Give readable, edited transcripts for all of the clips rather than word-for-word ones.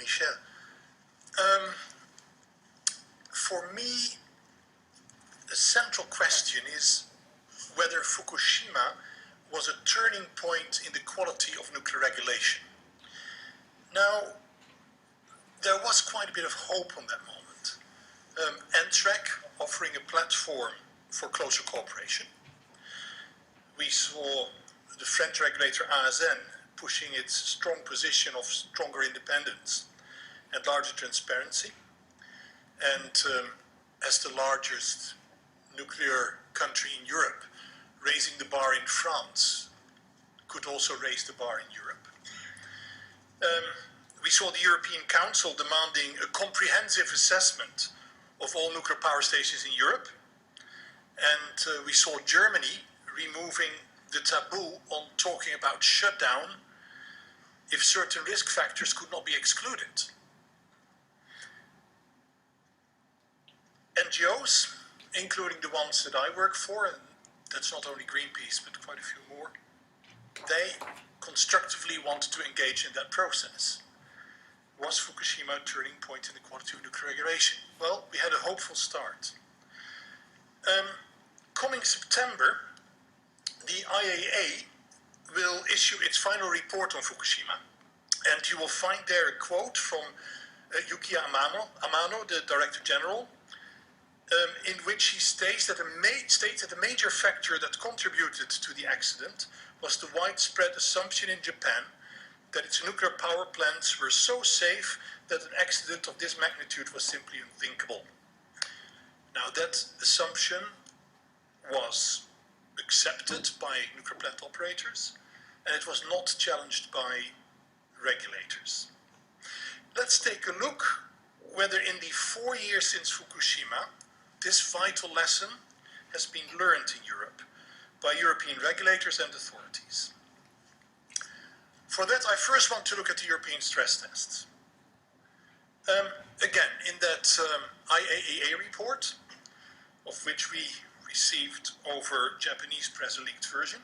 Michel. For me, the central question is whether Fukushima was a turning point in the quality of nuclear regulation. Now, there was quite a bit of hope on that moment. ENSREG offering a platform for closer cooperation. We saw the French regulator ASN pushing its strong position of stronger independence and larger transparency. And as the largest nuclear country in Europe, raising the bar in France could also raise the bar in Europe. We saw the European Council demanding a comprehensive assessment of all nuclear power stations in Europe. And we saw Germany removing the taboo on talking about shutdown if certain risk factors could not be excluded. NGOs, including the ones that I work for, and that's not only Greenpeace, but quite a few more, they constructively want to engage in that process. Was Fukushima a turning point in the quality of nuclear regulation? Well, we had a hopeful start. Coming September, the IAEA will issue its final report on Fukushima, and you will find there a quote from Yukiya Amano, the Director General, in which he states that a major factor that contributed to the accident was the widespread assumption in Japan that its nuclear power plants were so safe that an accident of this magnitude was simply unthinkable. Now, that assumption was accepted by nuclear plant operators, and it was not challenged by regulators. Let's take a look whether in the 4 years since Fukushima, this vital lesson has been learned in Europe by European regulators and authorities. For that, I first want to look at the European stress tests. Again, in that IAEA report, of which we received over Japanese press a leaked version,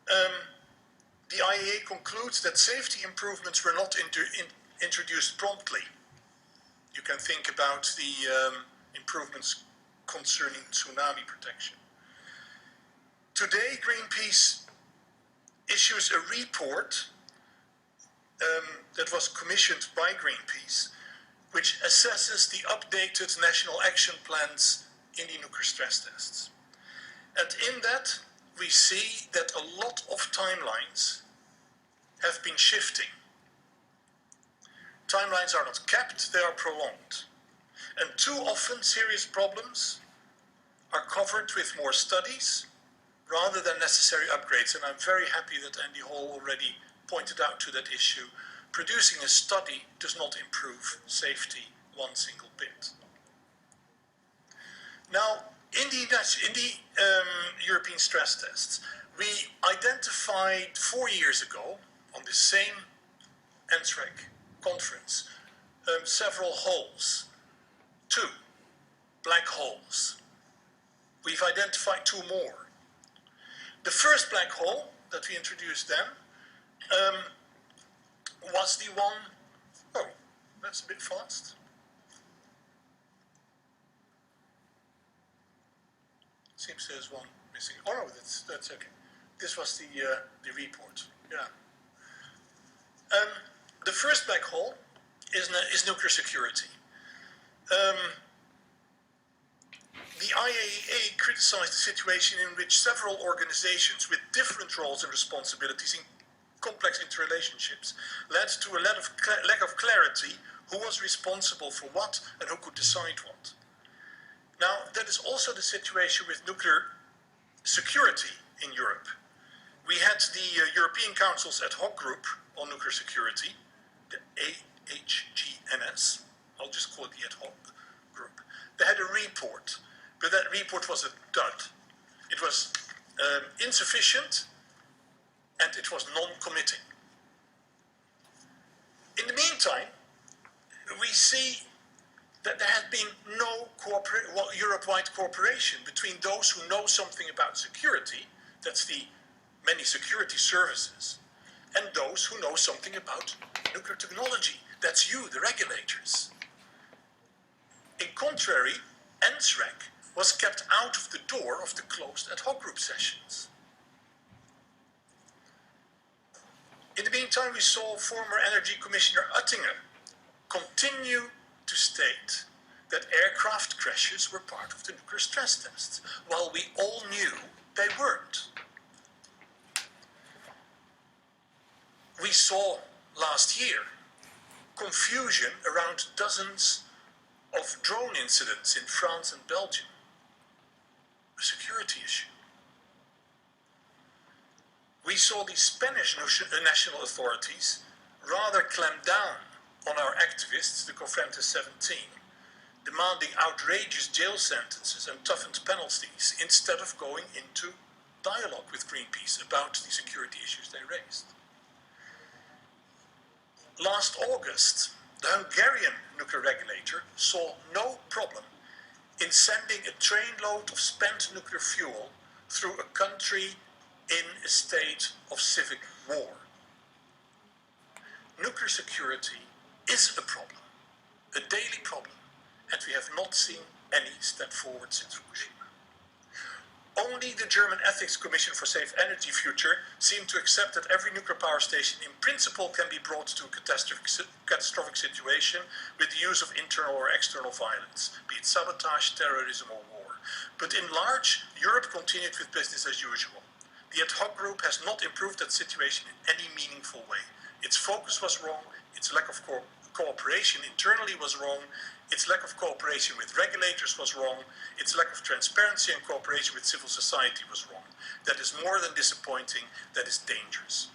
the IAEA concludes that safety improvements were not introduced promptly. You can think about the improvements concerning tsunami protection. Today, Greenpeace issues a report that was commissioned by Greenpeace, which assesses the updated national action plans in the nuclear stress tests. And in that, we see that a lot of timelines have been shifting. Timelines are not kept, they are prolonged. And too often, serious problems are covered with more studies rather than necessary upgrades. And I'm very happy that Andy Hall already pointed out to that issue. Producing a study does not improve safety one single bit. Now, in the European stress tests, we identified 4 years ago, on the same ENSREG conference, several holes. 2 black holes. We've identified 2 more. The first black hole that we introduced then was the one, oh, that's a bit fast. Seems there's one missing. Oh no, that's okay. This was the report, yeah. The first black hole is nuclear security. The IAEA criticized the situation in which several organizations with different roles and responsibilities in complex interrelationships led to a lack of clarity who was responsible for what and who could decide what. Now, that is also the situation with nuclear security in Europe. We had the European Council's ad hoc group on nuclear security, the AHGNS, I'll just call it the ad hoc group. They had a report, but that report was a dud. It was insufficient and it was non-committing. In the meantime, we see that there has been no Europe-wide cooperation between those who know something about security, that's the many security services, and those who know something about nuclear technology, That's you, the regulators. In contrary, ENSREG was kept out of the door of the closed ad hoc group sessions. In the meantime, we saw former Energy Commissioner Oettinger continue to state that aircraft crashes were part of the nuclear stress tests, while we all knew they weren't. We saw last year confusion around dozens of drone incidents in France and Belgium, a security issue. We saw the Spanish national authorities rather clamp down on our activists, the Cofrentes 17, demanding outrageous jail sentences and toughened penalties instead of going into dialogue with Greenpeace about the security issues they raised. Last August, the Hungarian nuclear regulator saw no problem in sending a trainload of spent nuclear fuel through a country in a state of civic war. Nuclear security is a problem, a daily problem, and we have not seen any step forward since Fukushima. Only the German Ethics Commission for Safe Energy Future seemed to accept that every nuclear power station in principle can be brought to a catastrophic situation with the use of internal or external violence, be it sabotage, terrorism or war. But in large, Europe continued with business as usual. The ad hoc group has not improved that situation in any meaningful way. Its focus was wrong, its lack of cooperation internally was wrong, its lack of cooperation with regulators was wrong, its lack of transparency and cooperation with civil society was wrong. That is more than disappointing, that is dangerous.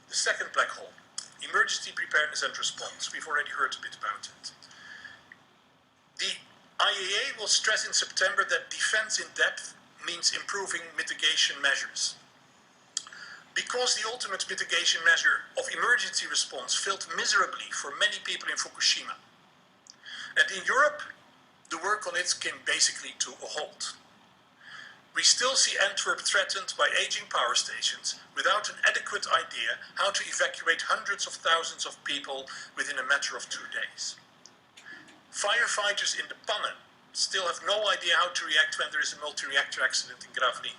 The second black hole, emergency preparedness and response. We've already heard a bit about it. The IAEA will stress in September that defense in depth means improving mitigation measures. Because the ultimate mitigation measure of emergency response failed miserably for many people in Fukushima. And in Europe, the work on it came basically to a halt. We still see Antwerp threatened by aging power stations without an adequate idea how to evacuate hundreds of thousands of people within a matter of 2 days. Firefighters in the Panne still have no idea how to react when there is a multi-reactor accident in Gravelines.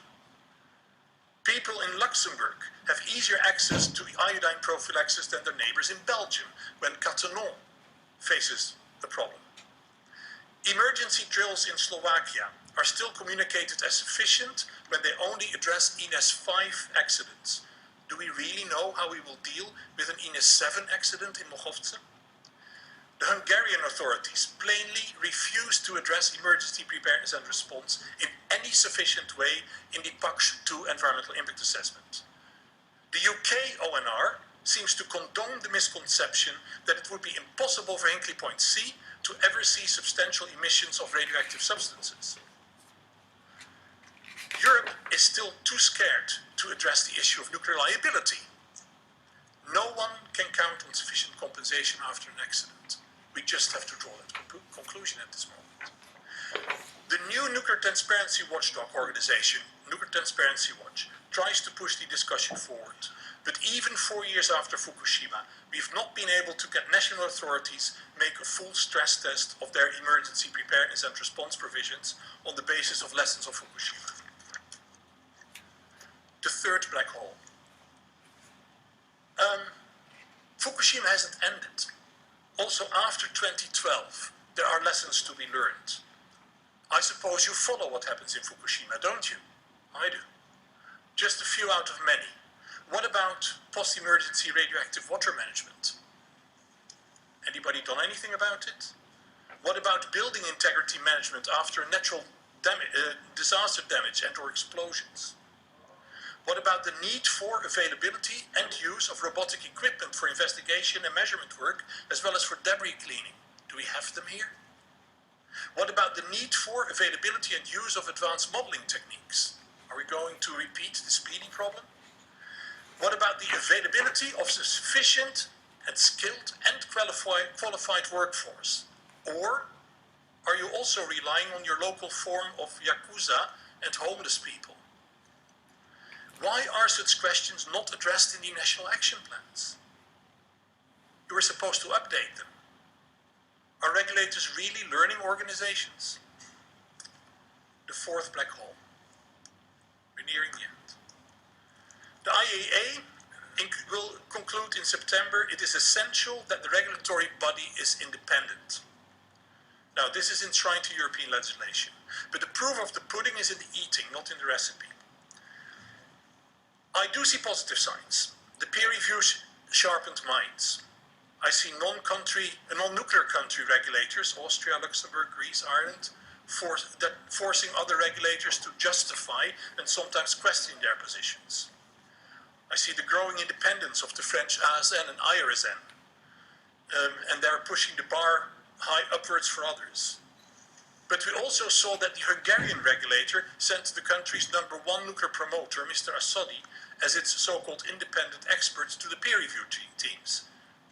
People in Luxembourg have easier access to iodine prophylaxis than their neighbors in Belgium when Cattenom faces a problem. Emergency drills in Slovakia are still communicated as sufficient when they only address INES 5 accidents. Do we really know how we will deal with an INES 7 accident in Mochovce? The Hungarian authorities plainly refuse to address emergency preparedness and response in any sufficient way in the PAX 2 environmental impact assessment. The UK ONR seems to condone the misconception that it would be impossible for Hinkley Point C to ever see substantial emissions of radioactive substances. Europe is still too scared to address the issue of nuclear liability. No one can count on sufficient compensation after an accident. We just have to draw that conclusion at this moment. The new nuclear transparency watchdog organization, Nuclear Transparency Watch, tries to push the discussion forward. But even 4 years after Fukushima, we've not been able to get national authorities make a full stress test of their emergency preparedness and response provisions on the basis of lessons of Fukushima. The third black hole. Fukushima hasn't ended. Also after 2012, there are lessons to be learned. I suppose you follow what happens in Fukushima, don't you? I do. Just a few out of many. What about post-emergency radioactive water management? Anybody done anything about it? What about building integrity management after natural disaster damage and or explosions? What about the need for availability and use of robotic equipment for investigation and measurement work, as well as for debris cleaning? Do we have them here? What about the need for availability and use of advanced modeling techniques? Are we going to repeat the speedy problem? What about the availability of sufficient and skilled and qualified workforce? Or are you also relying on your local form of yakuza and homeless people? Why are such questions not addressed in the national action plans? You were supposed to update them. Are regulators really learning organizations? The fourth black hole. We're nearing the end. The IAEA will conclude in September, it is essential that the regulatory body is independent. Now, this is enshrined to European legislation, but the proof of the pudding is in the eating, not in the recipe. I do see positive signs. The peer reviews sharpened minds. I see non-nuclear country regulators, Austria, Luxembourg, Greece, Ireland, forcing other regulators to justify and sometimes question their positions. I see the growing independence of the French ASN and IRSN, and they're pushing the bar high upwards for others. But we also saw that the Hungarian regulator sent the country's #1 nuclear promoter, Mr. Assadi, as its so-called independent experts to the peer review teams.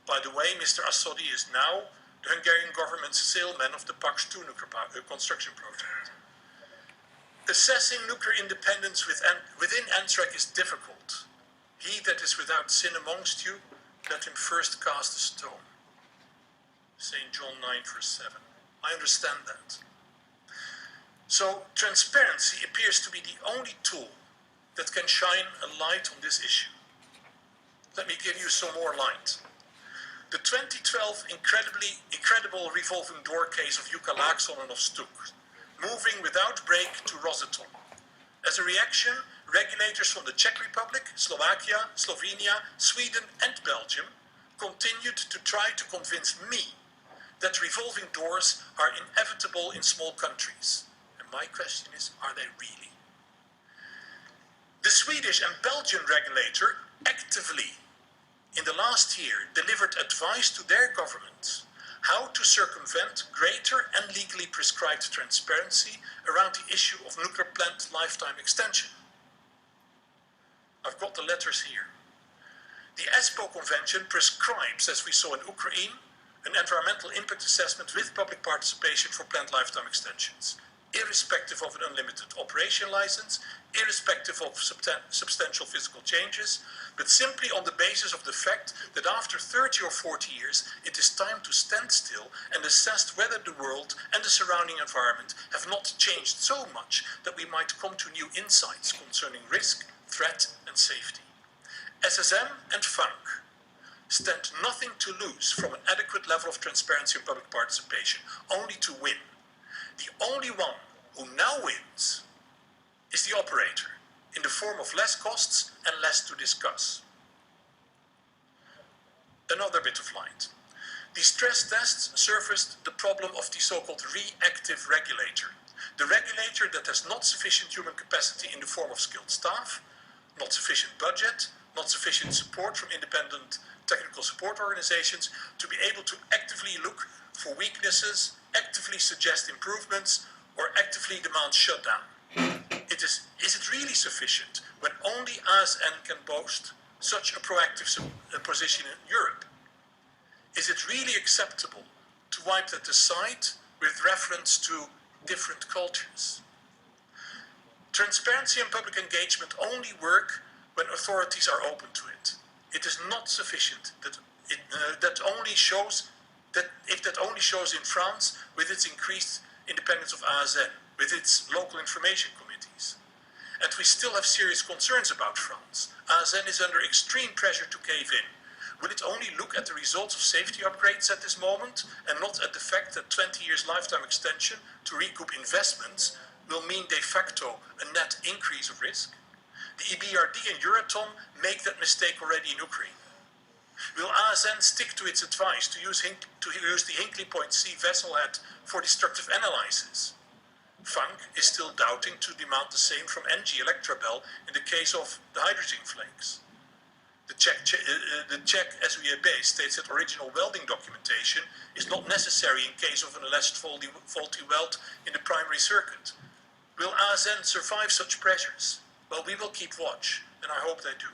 By the way, Mr. Assadi is now the Hungarian government's salesman of the PAX-2 nuclear construction project. Assessing nuclear independence within ENSREG is difficult. He that is without sin amongst you, let him first cast a stone. St. John 9 verse 7. I understand that. So transparency appears to be the only tool that can shine a light on this issue. Let me give you some more light. The 2012 incredible revolving door case of Jukka Laaksonen of Stuk, moving without break to Rosatom. As a reaction, regulators from the Czech Republic, Slovakia, Slovenia, Sweden and Belgium continued to try to convince me that revolving doors are inevitable in small countries. And my question is, are they really? The Swedish and Belgian regulator actively, in the last year, delivered advice to their governments how to circumvent greater and legally prescribed transparency around the issue of nuclear plant lifetime extension. I've got the letters here. The ESPO Convention prescribes, as we saw in Ukraine, an environmental impact assessment with public participation for plant lifetime extensions, irrespective of an unlimited operation license, irrespective of substantial physical changes, but simply on the basis of the fact that after 30 or 40 years, it is time to stand still and assess whether the world and the surrounding environment have not changed so much that we might come to new insights concerning risk, threat and safety. SSM and FUNK stand nothing to lose from an adequate level of transparency and public participation, only to win. The only one who now wins is the operator, in the form of less costs and less to discuss. Another bit of light. The stress tests surfaced the problem of the so-called reactive regulator. The regulator that has not sufficient human capacity in the form of skilled staff, not sufficient budget, not sufficient support from independent technical support organizations to be able to actively look for weaknesses, actively suggest improvements, or actively demand shutdown. Is it really sufficient when only ASN can boast such a proactive position in Europe? Is it really acceptable to wipe that aside with reference to different cultures? Transparency and public engagement only work when authorities are open to it. It is not sufficient that that only shows in France with its increased independence of ASN, with its local information committees. And we still have serious concerns about France. ASN is under extreme pressure to cave in. Will it only look at the results of safety upgrades at this moment and not at the fact that 20 years lifetime extension to recoup investments will mean de facto a net increase of risk? The EBRD and Euratom make that mistake already in Ukraine. Will ASN stick to its advice to use the Hinkley Point C vessel head for destructive analysis? FUNK is still doubting to demand the same from NG Electrabel in the case of the hydrogen flakes. The Czech SVAB states that original welding documentation is not necessary in case of an alleged faulty weld in the primary circuit. Will ASN survive such pressures? Well, we will keep watch, and I hope they do.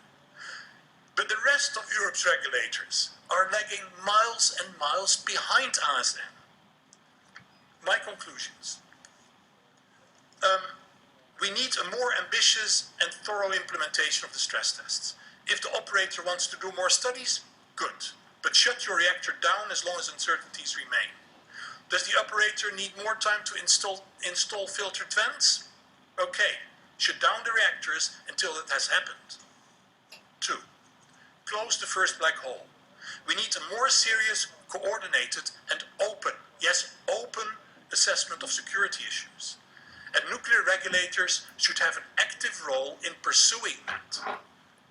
But the rest of Europe's regulators are lagging miles and miles behind ASN. My conclusions. We need a more ambitious and thorough implementation of the stress tests. If the operator wants to do more studies, good. But shut shut your reactor down as long as uncertainties remain. Does the operator need more time to install filtered vents? Okay, shut down the reactors until it has happened. 2. Close the first black hole. We need a more serious, coordinated and open, yes, open assessment of security issues. And nuclear regulators should have an active role in pursuing that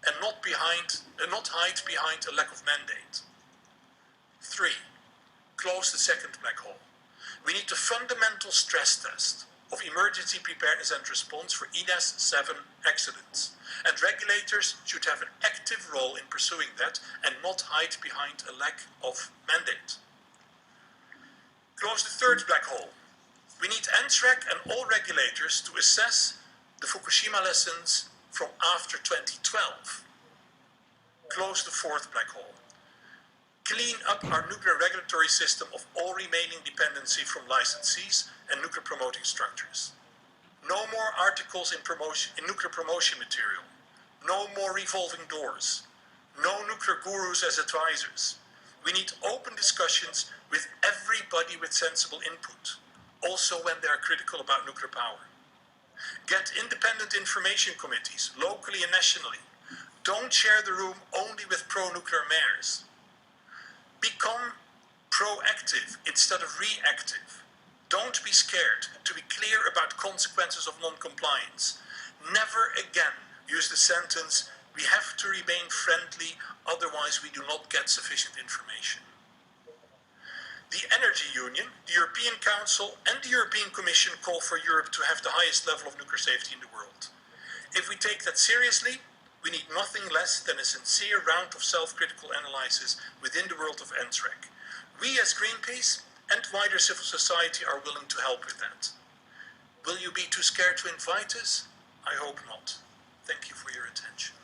and not hide behind a lack of mandate. 3. Close the second black hole. We need a fundamental stress test of emergency preparedness and response for ENES 7 accidents. And regulators should have an active role in pursuing that and not hide behind a lack of mandate. Close the third black hole. We need ENSREG and all regulators to assess the Fukushima lessons from after 2012. Close the fourth black hole. Clean up our nuclear regulatory system of all remaining dependency from licensees and nuclear promoting structures. No more articles in nuclear promotion material. No more revolving doors. No nuclear gurus as advisors. We need open discussions with everybody with sensible input, also when they are critical about nuclear power. Get independent information committees, locally and nationally. Don't share the room only with pro-nuclear mayors. Become proactive instead of reactive. Don't be scared to be clear about consequences of non-compliance. Never again use the sentence, "We have to remain friendly, otherwise we do not get sufficient information." The Energy Union, the European Council and the European Commission call for Europe to have the highest level of nuclear safety in the world. If we take that seriously, we need nothing less than a sincere round of self-critical analysis within the world of ENSREG. We as Greenpeace and wider civil society are willing to help with that. Will you be too scared to invite us? I hope not. Thank you for your attention.